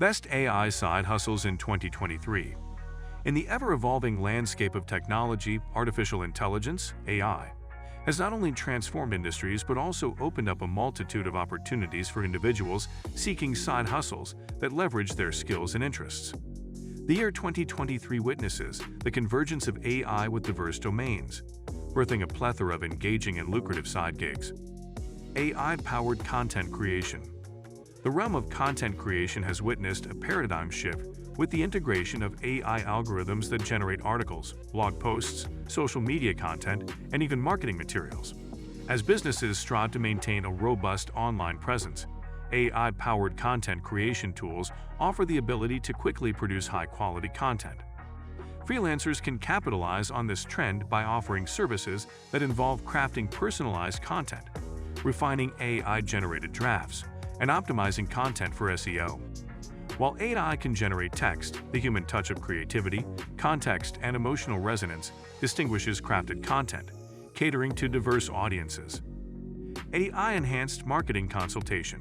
Best AI Side Hustles in 2023. In the ever-evolving landscape of technology, artificial intelligence, AI, has not only transformed industries but also opened up a multitude of opportunities for individuals seeking side hustles that leverage their skills and interests. The year 2023 witnesses the convergence of AI with diverse domains, birthing a plethora of engaging and lucrative side gigs. AI-powered content creation. The realm of content creation has witnessed a paradigm shift with the integration of AI algorithms that generate articles, blog posts, social media content, and even marketing materials. As businesses strive to maintain a robust online presence, AI-powered content creation tools offer the ability to quickly produce high-quality content. Freelancers can capitalize on this trend by offering services that involve crafting personalized content, refining AI-generated drafts, and optimizing content for SEO. While AI can generate text, the human touch of creativity, context, and emotional resonance distinguishes crafted content, catering to diverse audiences. AI-enhanced marketing consultation.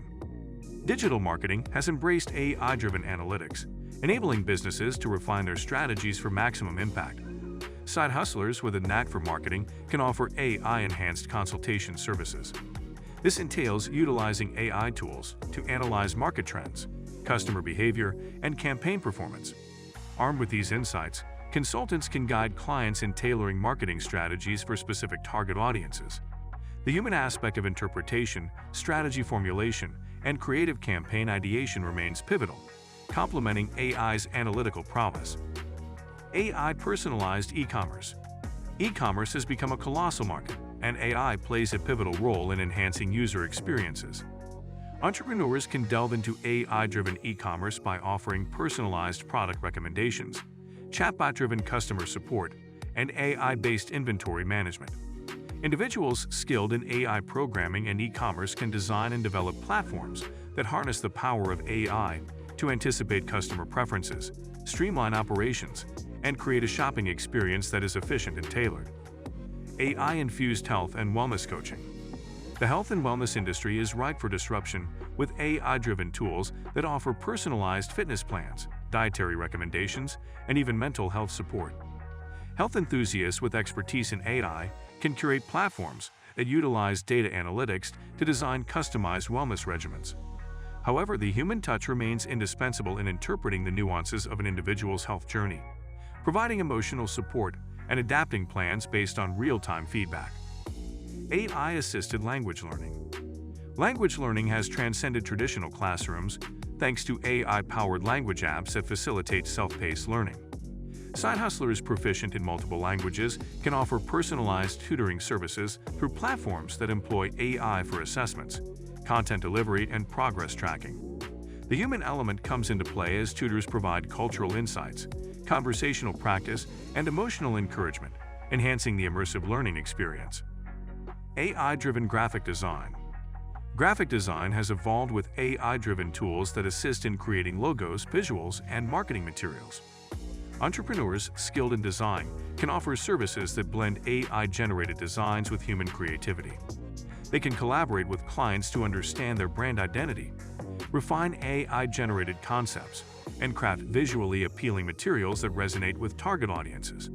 Digital marketing has embraced AI-driven analytics, enabling businesses to refine their strategies for maximum impact. Side hustlers with a knack for marketing can offer AI-enhanced consultation services. This entails utilizing AI tools to analyze market trends, customer behavior, and campaign performance. Armed with these insights, consultants can guide clients in tailoring marketing strategies for specific target audiences. The human aspect of interpretation, strategy formulation, and creative campaign ideation remains pivotal, complementing AI's analytical prowess. AI-personalized e-commerce. E-commerce has become a colossal market, and AI plays a pivotal role in enhancing user experiences. Entrepreneurs can delve into AI-driven e-commerce by offering personalized product recommendations, chatbot-driven customer support, and AI-based inventory management. Individuals skilled in AI programming and e-commerce can design and develop platforms that harness the power of AI to anticipate customer preferences, streamline operations, and create a shopping experience that is efficient and tailored. AI-infused health and wellness coaching. The health and wellness industry is ripe for disruption with AI-driven tools that offer personalized fitness plans, dietary recommendations, and even mental health support. Health enthusiasts with expertise in AI can curate platforms that utilize data analytics to design customized wellness regimens. However, the human touch remains indispensable in interpreting the nuances of an individual's health journey, providing emotional support and adapting plans based on real-time feedback. AI-assisted language learning. Language learning has transcended traditional classrooms thanks to AI-powered language apps that facilitate self-paced learning. Side hustlers proficient in multiple languages can offer personalized tutoring services through platforms that employ AI for assessments, content delivery, and progress tracking. The human element comes into play as tutors provide cultural insights, conversational practice, and emotional encouragement, enhancing the immersive learning experience. AI-driven graphic design. Graphic design has evolved with AI-driven tools that assist in creating logos, visuals, and marketing materials. Entrepreneurs skilled in design can offer services that blend AI-generated designs with human creativity. They can collaborate with clients to understand their brand identity, refine AI-generated concepts, and craft visually appealing materials that resonate with target audiences.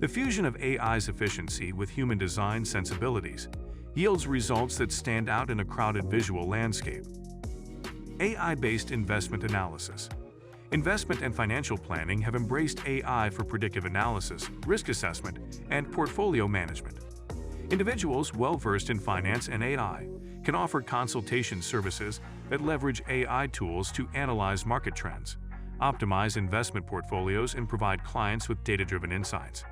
The fusion of AI's efficiency with human design sensibilities yields results that stand out in a crowded visual landscape. AI-based investment analysis. Investment and financial planning have embraced AI for predictive analysis, risk assessment, and portfolio management. Individuals well-versed in finance and AI can offer consultation services that leverage AI tools to analyze market trends, optimize investment portfolios, and provide clients with data-driven insights.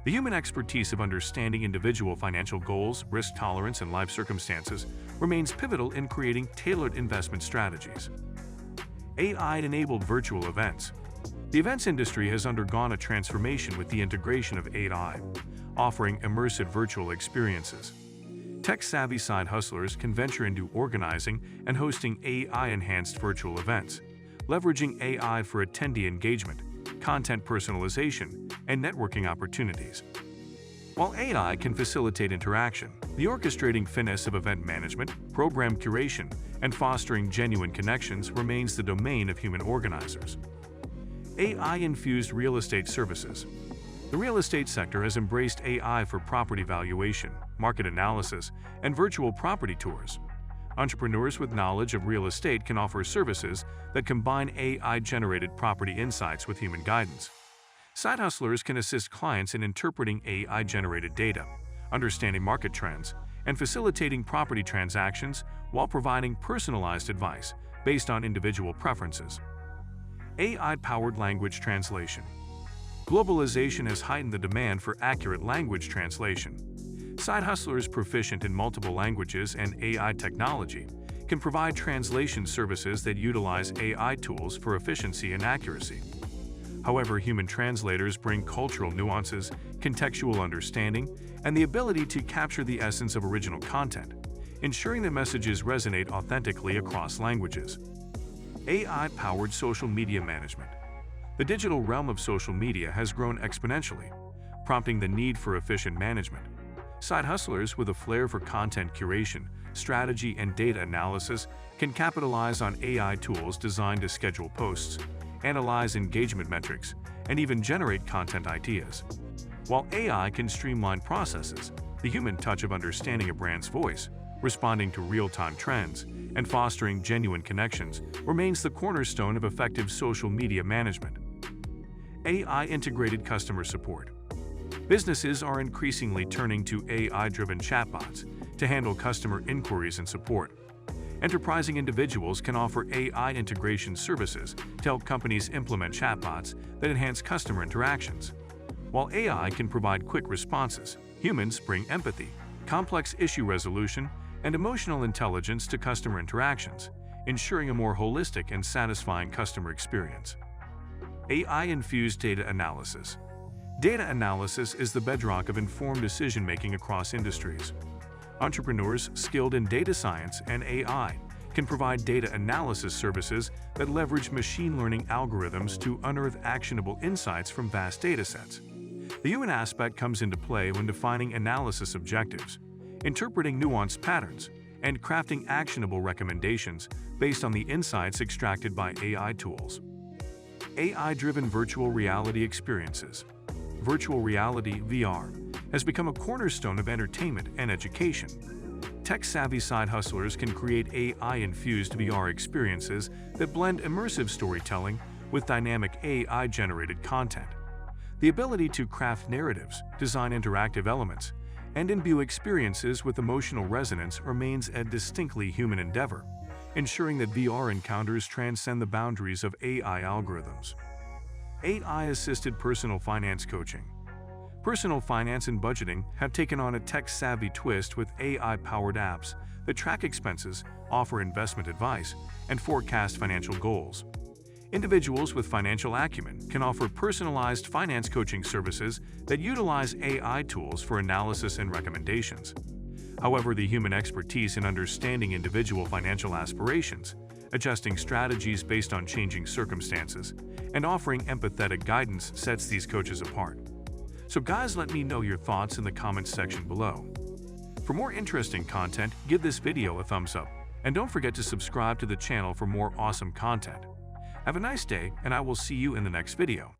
The human expertise of understanding individual financial goals, risk tolerance, and life circumstances remains pivotal in creating tailored investment strategies. AI-enabled virtual events. The events industry has undergone a transformation with the integration of AI, offering immersive virtual experiences. Tech-savvy side hustlers can venture into organizing and hosting AI-enhanced virtual events, leveraging AI for attendee engagement, content personalization, and networking opportunities. While AI can facilitate interaction, the orchestrating finesse of event management, program curation, and fostering genuine connections remains the domain of human organizers. AI-infused real estate services. The real estate sector has embraced AI for property valuation, market analysis, and virtual property tours. Entrepreneurs with knowledge of real estate can offer services that combine AI-generated property insights with human guidance. Side hustlers can assist clients in interpreting AI-generated data, understanding market trends, and facilitating property transactions while providing personalized advice based on individual preferences. AI-powered language translation. Globalization has heightened the demand for accurate language translation. Side hustlers proficient in multiple languages and AI technology can provide translation services that utilize AI tools for efficiency and accuracy. However, human translators bring cultural nuances, contextual understanding, and the ability to capture the essence of original content, ensuring that messages resonate authentically across languages. AI-powered social media management. The digital realm of social media has grown exponentially, prompting the need for efficient management. Side hustlers with a flair for content curation, strategy, and data analysis can capitalize on AI tools designed to schedule posts, analyze engagement metrics, and even generate content ideas. While AI can streamline processes, the human touch of understanding a brand's voice, responding to real-time trends, and fostering genuine connections remains the cornerstone of effective social media management. AI-integrated customer support. Businesses are increasingly turning to AI-driven chatbots to handle customer inquiries and support. Enterprising individuals can offer AI integration services to help companies implement chatbots that enhance customer interactions. While AI can provide quick responses, humans bring empathy, complex issue resolution, and emotional intelligence to customer interactions, ensuring a more holistic and satisfying customer experience. AI-infused data analysis. Data analysis is the bedrock of informed decision-making across industries. Entrepreneurs skilled in data science and AI can provide data analysis services that leverage machine learning algorithms to unearth actionable insights from vast datasets. The human aspect comes into play when defining analysis objectives, interpreting nuanced patterns, and crafting actionable recommendations based on the insights extracted by AI tools. AI-driven virtual reality experiences. Virtual reality (VR) has become a cornerstone of entertainment and education. Tech-savvy side hustlers can create AI-infused VR experiences that blend immersive storytelling with dynamic AI-generated content. The ability to craft narratives, design interactive elements, and imbue experiences with emotional resonance remains a distinctly human endeavor, ensuring that VR encounters transcend the boundaries of AI algorithms. AI-assisted personal finance coaching. Personal finance and budgeting have taken on a tech-savvy twist with AI-powered apps that track expenses, offer investment advice, and forecast financial goals. Individuals with financial acumen can offer personalized finance coaching services that utilize AI tools for analysis and recommendations. However, the human expertise in understanding individual financial aspirations, adjusting strategies based on changing circumstances, and offering empathetic guidance sets these coaches apart. So guys, let me know your thoughts in the comments section below. For more interesting content, give this video a thumbs up, and don't forget to subscribe to the channel for more awesome content. Have a nice day, and I will see you in the next video.